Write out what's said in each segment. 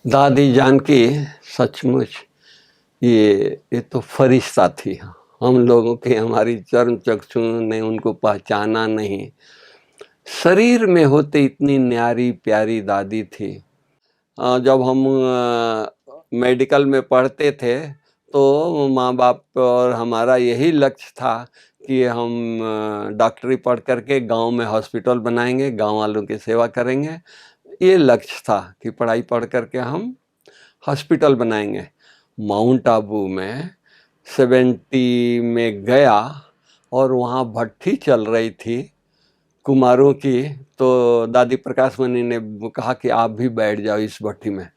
दादी जानकी सचमुच ये तो फरिश्ता थी। हम लोगों के हमारी चर्म चक्षु ने उनको पहचाना नहीं। शरीर में होते इतनी न्यारी प्यारी दादी थी। जब हम मेडिकल में पढ़ते थे तो माँ बाप और हमारा यही लक्ष्य था कि हम डॉक्टरी पढ़ करके गांव में हॉस्पिटल बनाएंगे, गांव वालों की सेवा करेंगे। ये लक्ष्य था कि पढ़ाई पढ़ करके हम हॉस्पिटल बनाएंगे। माउंट आबू में 70 में गया और वहाँ भट्ठी चल रही थी कुमारों की। तो दादी प्रकाश मणि ने कहा कि आप भी बैठ जाओ इस भट्ठी में।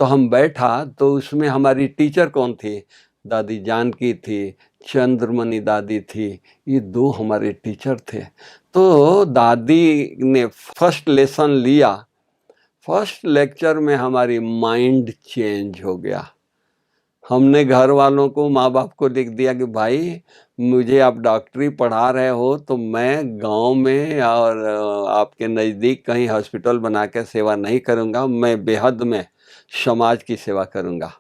तो हम बैठा तो उसमें हमारी टीचर कौन थी? दादी जानकी थी, चंद्रमणि दादी थी। ये दो हमारे टीचर थे। तो दादी ने फर्स्ट लेसन लिया। फर्स्ट लेक्चर में हमारी माइंड चेंज हो गया। हमने घर वालों को, माँ बाप को लिख दिया कि भाई मुझे आप डॉक्टरी पढ़ा रहे हो तो मैं गांव में और आपके नज़दीक कहीं हॉस्पिटल बना के सेवा नहीं करूँगा। मैं बेहद में समाज की सेवा करूँगा।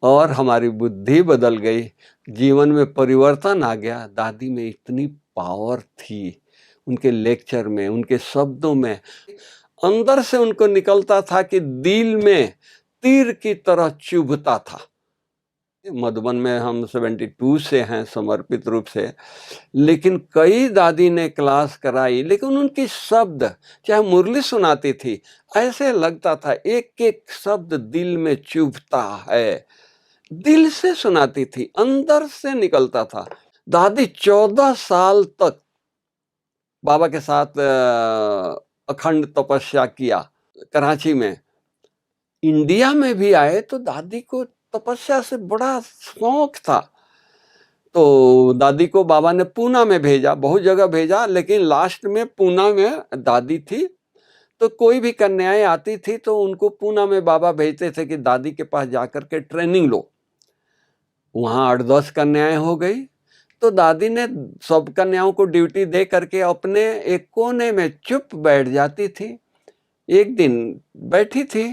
और हमारी बुद्धि बदल गई, जीवन में परिवर्तन आ गया। दादी में इतनी पावर थी, उनके लेक्चर में, उनके शब्दों में, अंदर से उनको निकलता था कि दिल में तीर की तरह चुभता था। मधुबन में हम 72 से हैं समर्पित रूप से, लेकिन कई दादी ने क्लास कराई, लेकिन उनकी शब्द, चाहे मुरली सुनाती थी, ऐसे लगता था एक एक शब्द दिल में चुभता है। दिल से सुनाती थी, अंदर से निकलता था। दादी 14 साल तक बाबा के साथ अखंड तपस्या किया कराची में। इंडिया में भी आए तो दादी को तपस्या से बड़ा शौक था। तो दादी को बाबा ने पूना में भेजा, बहुत जगह भेजा, लेकिन लास्ट में पूना में दादी थी। तो कोई भी कन्याएं आती थी तो उनको पूना में बाबा भेजते थे कि दादी के पास जाकर के ट्रेनिंग लो। वहाँ 8-10 कन्याएं हो गई तो दादी ने सब कन्याओं को ड्यूटी दे करके अपने एक कोने में चुप बैठ जाती थी। एक दिन बैठी थी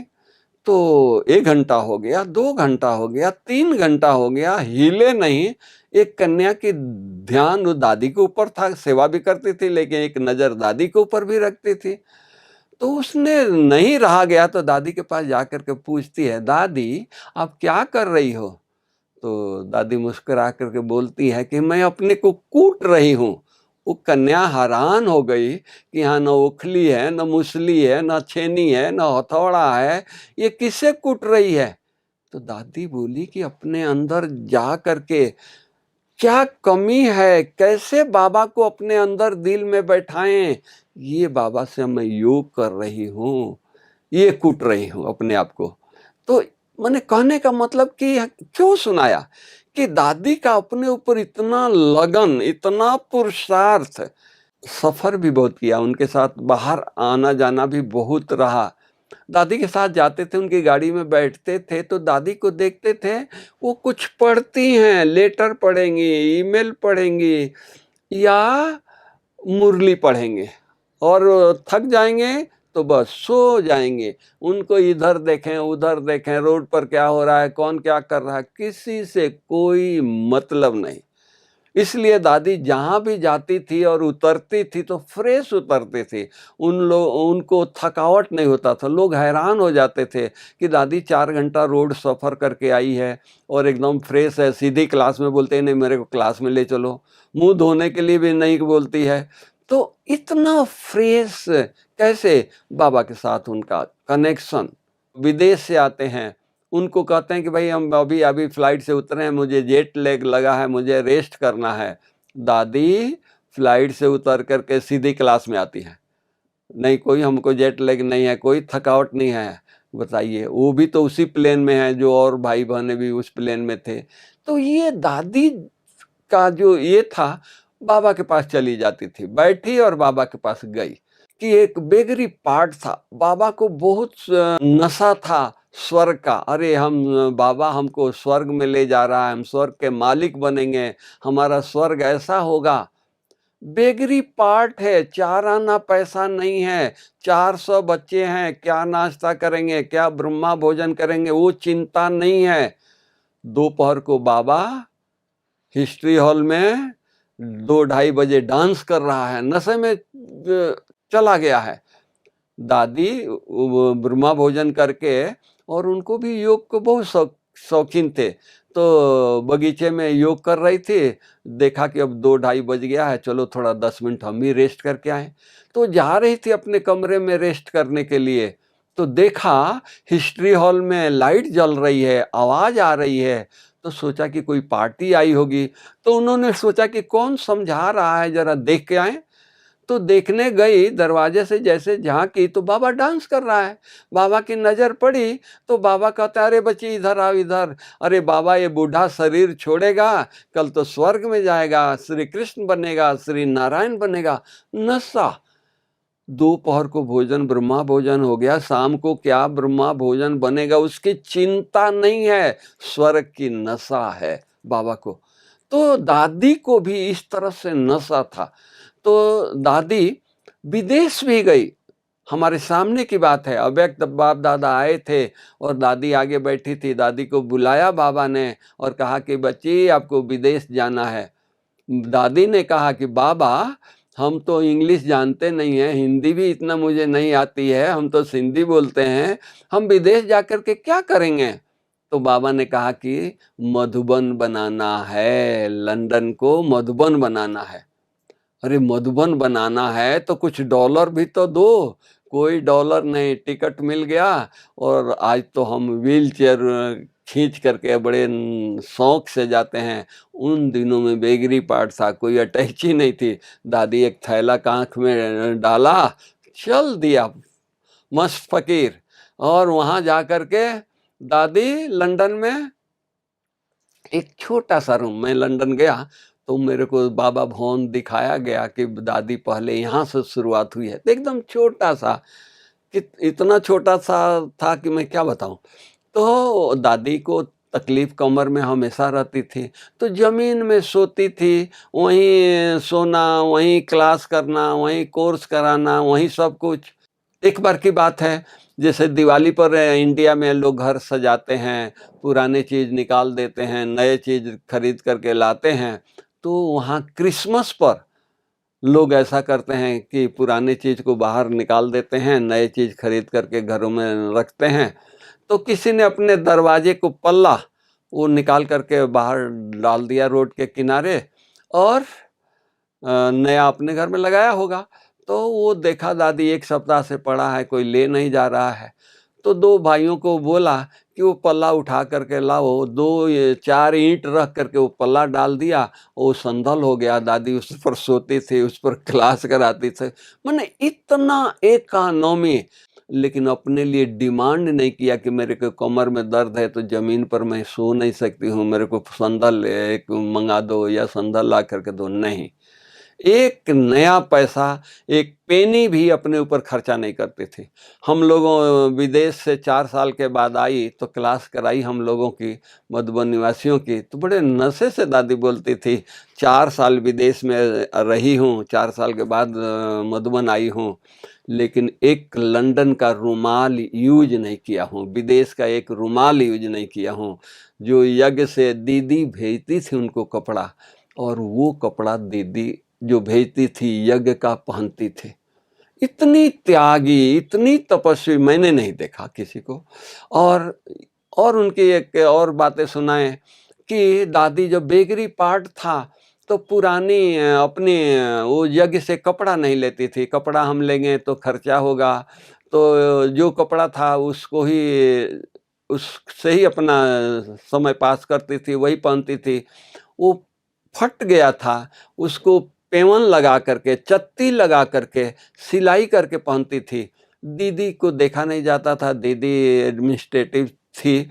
तो 1 घंटा हो गया, 2 घंटा हो गया, 3 घंटा हो गया, हिले नहीं। एक कन्या की ध्यान वो दादी के ऊपर था, सेवा भी करती थी लेकिन एक नज़र दादी के ऊपर भी रखती थी। तो उसने नहीं रहा गया तो दादी के पास जाकर के पूछती है, दादी आप क्या कर रही हो? तो दादी मुस्कुरा करके बोलती है कि मैं अपने को कूट रही हूँ। वो कन्या हैरान हो गई कि यहाँ न उखली है, न मुसली है, न छेनी है, न हथौड़ा है, ये किससे कूट रही है? तो दादी बोली कि अपने अंदर जा करके क्या कमी है, कैसे बाबा को अपने अंदर दिल में बैठाएं, ये बाबा से मैं योग कर रही हूँ, ये कूट रही हूँ अपने आप को। तो मैंने कहने का मतलब कि क्यों सुनाया कि दादी का अपने ऊपर इतना लगन, इतना पुरुषार्थ। सफ़र भी बहुत किया, उनके साथ बाहर आना जाना भी बहुत रहा। दादी के साथ जाते थे, उनकी गाड़ी में बैठते थे तो दादी को देखते थे वो कुछ पढ़ती हैं, लेटर पढ़ेंगी, ईमेल पढ़ेंगी या मुरली पढ़ेंगे और थक जाएंगे तो बस सो जाएंगे। उनको इधर देखें उधर देखें, रोड पर क्या हो रहा है, कौन क्या कर रहा है, किसी से कोई मतलब नहीं। इसलिए दादी जहाँ भी जाती थी और उतरती थी तो फ्रेश उतरती थी। उनको थकावट नहीं होता था। लोग हैरान हो जाते थे कि दादी 4 घंटा रोड सफ़र करके आई है और एकदम फ्रेश है, सीधी क्लास में बोलते हैं नहीं मेरे को क्लास में ले चलो, मुंह धोने के लिए भी नहीं बोलती है। तो इतना फ्रेश कैसे? बाबा के साथ उनका कनेक्शन। विदेश से आते हैं, उनको कहते हैं कि भाई हम अभी अभी फ्लाइट से उतरे हैं, मुझे जेट लैग लगा है, मुझे रेस्ट करना है। दादी फ्लाइट से उतर करके सीधी क्लास में आती है, नहीं कोई हमको जेट लैग नहीं है, कोई थकावट नहीं है। बताइए, वो भी तो उसी प्लेन में है जो और भाई बहनें भी उस प्लेन में थे। तो ये दादी का जो ये था, बाबा के पास चली जाती थी, बैठी और बाबा के पास गई। कि एक बेगरी पार्ट था, बाबा को बहुत नशा था स्वर्ग का। अरे हम बाबा हमको स्वर्ग में ले जा रहा है, हम स्वर्ग के मालिक बनेंगे, हमारा स्वर्ग ऐसा होगा। बेगरी पार्ट है, 4 आना पैसा नहीं है, 400 बच्चे हैं, क्या नाश्ता करेंगे, क्या ब्रह्मा भोजन करेंगे, वो चिंता नहीं है। दोपहर को बाबा हिस्ट्री हॉल में 2-2:30 बजे डांस कर रहा है, नशे में चला गया है। दादी ब्रह्मा भोजन करके, और उनको भी योग को बहुत शौकीन थे, तो बगीचे में योग कर रही थी। देखा कि अब 2-2:30 बज गया है, चलो थोड़ा 10 मिनट हम भी रेस्ट करके आए। तो जा रही थी अपने कमरे में रेस्ट करने के लिए, तो देखा हिस्ट्री हॉल में लाइट जल रही है, आवाज आ रही है, तो सोचा कि कोई पार्टी आई होगी। तो उन्होंने सोचा कि कौन समझा रहा है, जरा देख के आए। तो देखने गई, दरवाजे से जैसे झांकी तो बाबा डांस कर रहा है। बाबा की नजर पड़ी तो बाबा कहता, अरे बच्ची इधर आओ इधर। अरे बाबा, ये बूढ़ा शरीर छोड़ेगा, कल तो स्वर्ग में जाएगा, श्री कृष्ण बनेगा, श्री नारायण बनेगा। नशा। दोपहर को भोजन ब्रह्मा भोजन हो गया, शाम को क्या ब्रह्मा भोजन बनेगा उसकी चिंता नहीं है, स्वर्ग की नशा है बाबा को। तो दादी को भी इस तरह से नशा था। तो दादी विदेश भी गई, हमारे सामने की बात है। अव्यक्त बाप दादा आए थे और दादी आगे बैठी थी। दादी को बुलाया बाबा ने और कहा कि बच्ची, आपको विदेश जाना है। दादी ने कहा कि बाबा, हम तो इंग्लिश जानते नहीं हैं, हिंदी भी इतना मुझे नहीं आती है, हम तो सिंधी बोलते हैं, हम विदेश जाकर के क्या करेंगे। तो बाबा ने कहा कि मधुबन बनाना है, लंदन को मधुबन बनाना है। अरे मधुबन बनाना है तो कुछ डॉलर भी तो दो। कोई डॉलर नहीं, टिकट मिल गया और आज तो हम व्हील चेयर खींच करके बड़े शौक से जाते हैं। उन दिनों में बेगरी पार्ट था, कोई अटैची नहीं थी। दादी एक थैला कांख में डाला, चल दिया मस्त फकीर। और वहाँ जा कर के दादी लंदन में एक छोटा सा रूम, मैं लंदन गया तो मेरे को बाबा भवन दिखाया गया कि दादी पहले यहाँ से शुरुआत हुई है। तो एकदम छोटा सा, कि इतना छोटा सा था कि मैं क्या बताऊं। तो दादी को तकलीफ कमर में हमेशा रहती थी, तो जमीन में सोती थी, वहीं सोना, वहीं क्लास करना, वहीं कोर्स कराना, वहीं सब कुछ। एक बार की बात है, जैसे दिवाली पर इंडिया में लोग घर सजाते हैं, पुराने चीज़ निकाल देते हैं, नए चीज़ खरीद करके लाते हैं। तो वहाँ क्रिसमस पर लोग ऐसा करते हैं कि पुराने चीज़ को बाहर निकाल देते हैं, नए चीज़ खरीद करके घरों में रखते हैं। तो किसी ने अपने दरवाजे को पल्ला वो निकाल करके बाहर डाल दिया रोड के किनारे, और नया अपने घर में लगाया होगा। तो वो देखा दादी 1 सप्ताह से पड़ा है, कोई ले नहीं जा रहा है। तो 2 भाइयों को बोला कि वो पल्ला उठा करके लाओ। 4 ईंट रख करके वो पल्ला डाल दिया, वो संदल हो गया। दादी उस पर सोती थी, उस पर क्लास कराती थी। मैंने इतना इकोनॉमी, लेकिन अपने लिए डिमांड नहीं किया कि मेरे को कमर में दर्द है तो ज़मीन पर मैं सो नहीं सकती हूँ, मेरे को संदल एक मंगा दो या संदल ला करके दो। नहीं, एक नया पैसा, एक पेनी भी अपने ऊपर खर्चा नहीं करते थे। हम लोगों विदेश से 4 साल के बाद आई तो क्लास कराई हम लोगों की, मधुबन निवासियों की। तो बड़े नशे से दादी बोलती थी, 4 साल विदेश में रही हूँ, 4 साल के बाद मधुबन आई हूँ, लेकिन एक लंदन का रुमाल यूज नहीं किया हूँ, विदेश का एक रुमाल यूज नहीं किया हूँ। जो यज्ञ से दीदी भेजती थी उनको कपड़ा, और वो कपड़ा दीदी जो भेजती थी यज्ञ का पहनती थी। इतनी त्यागी, इतनी तपस्वी मैंने नहीं देखा किसी को। और उनकी एक और बातें सुनाएं कि दादी जब बेगरी पार्ट था तो पुरानी अपनी वो यज्ञ से कपड़ा नहीं लेती थी। कपड़ा हम लेंगे तो खर्चा होगा, तो जो कपड़ा था उसको ही, उससे ही अपना समय पास करती थी, वही पहनती थी। वो फट गया था, उसको पेवन लगा करके, चत्ती लगा करके, सिलाई करके पहनती थी। दीदी को देखा नहीं जाता था, दीदी एडमिनिस्ट्रेटिव थी।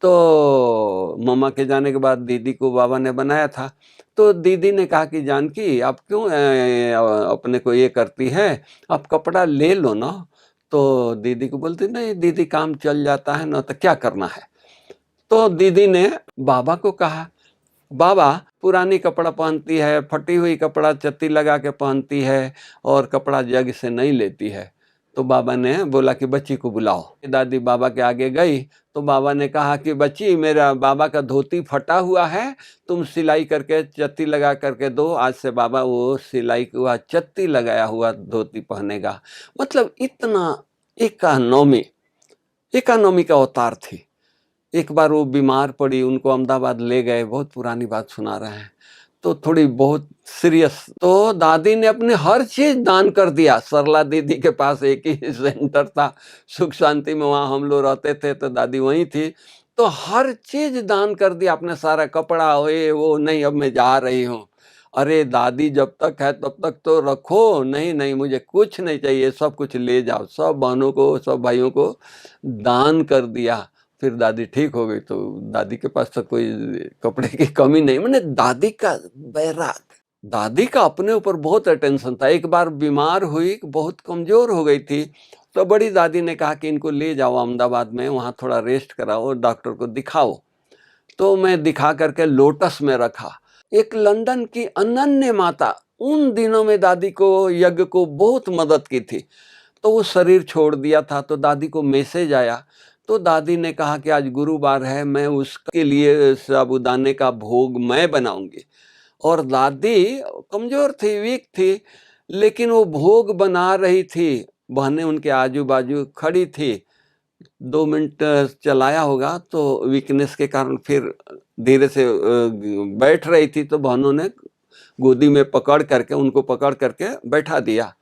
तो मम्मा के जाने के बाद दीदी को बाबा ने बनाया था। तो दीदी ने कहा कि जानकी, आप क्यों अपने को ये करती है, आप कपड़ा ले लो ना। तो दीदी को बोलती, नहीं दीदी, काम चल जाता है ना, तो क्या करना है। तो दीदी ने बाबा को कहा बाबा पुरानी कपड़ा पहनती है, फटी हुई कपड़ा चत्ती लगा के पहनती है और कपड़ा जग से नहीं लेती है। तो बाबा ने बोला कि बच्ची को बुलाओ। दादी बाबा के आगे गई तो बाबा ने कहा कि बच्ची, मेरा बाबा का धोती फटा हुआ है, तुम सिलाई करके चत्ती लगा करके दो। आज से बाबा वो सिलाई हुआ चत्ती लगाया हुआ धोती पहनेगा। मतलब इतना इकोनॉमी का अवतार थी। एक बार वो बीमार पड़ी, उनको अहमदाबाद ले गए, बहुत पुरानी बात सुना रहे हैं, तो थोड़ी बहुत सीरियस, तो दादी ने अपने हर चीज दान कर दिया। सरला दीदी के पास एक ही सेंटर था सुख शांति में, वहाँ हम लोग रहते थे तो दादी वहीं थी, तो हर चीज दान कर दिया, अपने सारा कपड़ा वो नहीं अब मैं जा रही हूँ। अरे दादी जब तक है तब तक तो रखो, नहीं नहीं मुझे कुछ नहीं चाहिए, सब कुछ ले जाओ। सब बहनों को सब भाइयों को दान कर दिया। फिर दादी ठीक हो गई, तो दादी के पास तो कोई कपड़े की कमी नहीं। मैंने दादी का बैराग, दादी का अपने ऊपर बहुत अटेंशन था। एक बार बीमार हुई, बहुत कमजोर हो गई थी, तो बड़ी दादी ने कहा कि इनको ले जाओ अहमदाबाद में, वहाँ थोड़ा रेस्ट कराओ, डॉक्टर को दिखाओ। तो मैं दिखा करके लोटस में रखा। एक लंदन की अनन्य माता उन दिनों में दादी को यज्ञ को बहुत मदद की थी, तो वो शरीर छोड़ दिया था। तो दादी को मैसेज आया, तो दादी ने कहा कि आज गुरुवार है, मैं उसके लिए साबूदाने का भोग मैं बनाऊंगी। और दादी कमजोर थी, वीक थी, लेकिन वो भोग बना रही थी। बहनें उनके आजू बाजू खड़ी थी। 2 मिनट चलाया होगा तो वीकनेस के कारण फिर धीरे से बैठ रही थी, तो बहनों ने गोदी में पकड़ करके उनको पकड़ करके बैठा दिया।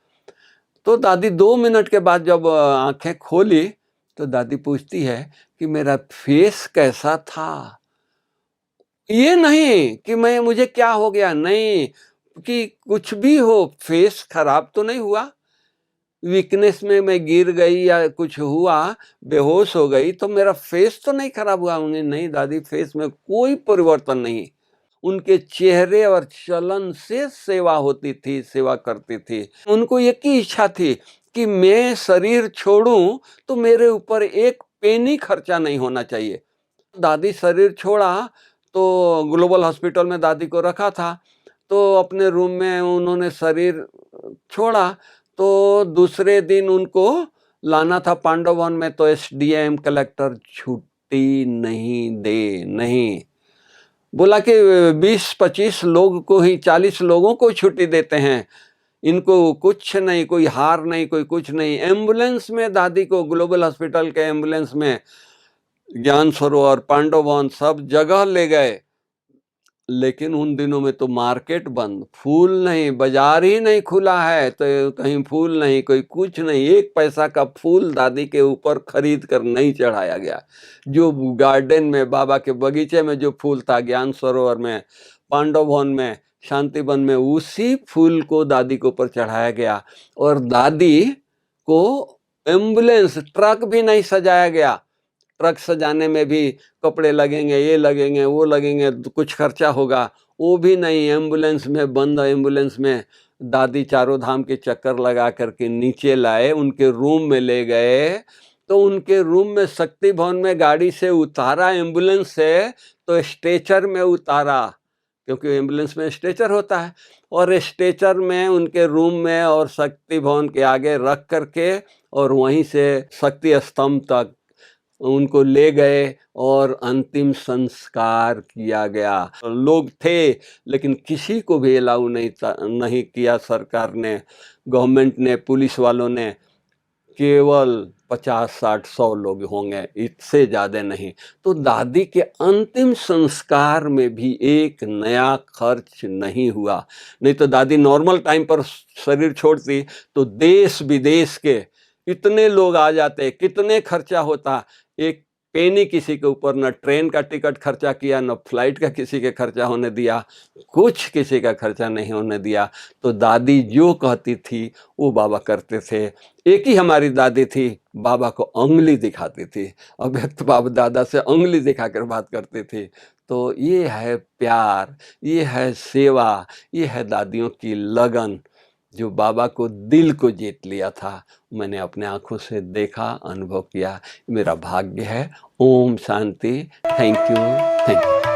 तो दादी 2 मिनट के बाद जब आंखें खोली तो दादी पूछती है कि मेरा फेस कैसा था। ये नहीं कि मुझे क्या हो गया, नहीं कि कुछ भी हो, फेस खराब तो नहीं हुआ। वीकनेस में मैं गिर गई या कुछ हुआ, बेहोश हो गई, तो मेरा फेस तो नहीं खराब हुआ। नहीं दादी, फेस में कोई परिवर्तन नहीं। उनके चेहरे और चलन से सेवा होती थी, सेवा करती थी। उनको एक ही इच्छा थी कि मैं शरीर छोड़ूं तो मेरे ऊपर एक पेनी खर्चा नहीं होना चाहिए। दादी शरीर छोड़ा तो ग्लोबल हॉस्पिटल में दादी को रखा था, तो अपने रूम में उन्होंने शरीर छोड़ा, तो दूसरे दिन उनको लाना था पांडव भवन में, तो एसडीएम कलेक्टर छुट्टी नहीं दे, नहीं बोला कि 20-25 लोग को ही, 40 लोगों को छुट्टी देते हैं, इनको कुछ नहीं, कोई हार नहीं, कोई कुछ नहीं। एम्बुलेंस में दादी को, ग्लोबल हॉस्पिटल के एम्बुलेंस में ज्ञान सरोवर, पांडव भवन सब जगह ले गए। लेकिन उन दिनों में तो मार्केट बंद, फूल नहीं, बाजार ही नहीं खुला है, तो कहीं फूल नहीं, कोई कुछ नहीं। 1 पैसा का फूल दादी के ऊपर खरीद कर नहीं चढ़ाया गया। जो गार्डन में, बाबा के बगीचे में जो फूल था, ज्ञान सरोवर में, पांडव भवन में, शांति वन में, उसी फूल को दादी के ऊपर चढ़ाया गया। और दादी को एम्बुलेंस, ट्रक भी नहीं सजाया गया। ट्रक सजाने में भी कपड़े लगेंगे, ये लगेंगे, वो लगेंगे, कुछ खर्चा होगा, वो भी नहीं। एम्बुलेंस में, बंद एम्बुलेंस में दादी चारों धाम के चक्कर लगा करके नीचे लाए, उनके रूम में ले गए। तो उनके रूम में, शक्ति भवन में गाड़ी से उतारा एम्बुलेंस से, तो स्ट्रेचर में उतारा, क्योंकि एम्बुलेंस में स्ट्रेचर होता है, और स्ट्रेचर में उनके रूम में और शक्ति भवन के आगे रख करके, और वहीं से शक्ति स्तंभ तक उनको ले गए और अंतिम संस्कार किया गया। लोग थे लेकिन किसी को भी अलाउ नहीं किया सरकार ने, गवर्नमेंट ने, पुलिस वालों ने। केवल 50-60-100 लोग होंगे, इससे ज़्यादा नहीं। तो दादी के अंतिम संस्कार में भी एक नया खर्च नहीं हुआ। नहीं तो दादी नॉर्मल टाइम पर शरीर छोड़ती तो देश विदेश के इतने लोग आ जाते, कितने खर्चा होता। एक पेनी किसी के ऊपर, न ट्रेन का टिकट खर्चा किया, न फ्लाइट का किसी के खर्चा होने दिया, कुछ किसी का खर्चा नहीं होने दिया। तो दादी जो कहती थी वो बाबा करते थे। एक ही हमारी दादी थी, बाबा को उंगली दिखाती थी, अव्यक्त बाप दादा से उंगली दिखाकर बात करती थी। तो ये है प्यार, ये है सेवा, ये है दादियों की लगन, जो बाबा को, दिल को जीत लिया था। मैंने अपने आंखों से देखा, अनुभव किया, मेरा भाग्य है। ओम शांति। Thank you, thank you.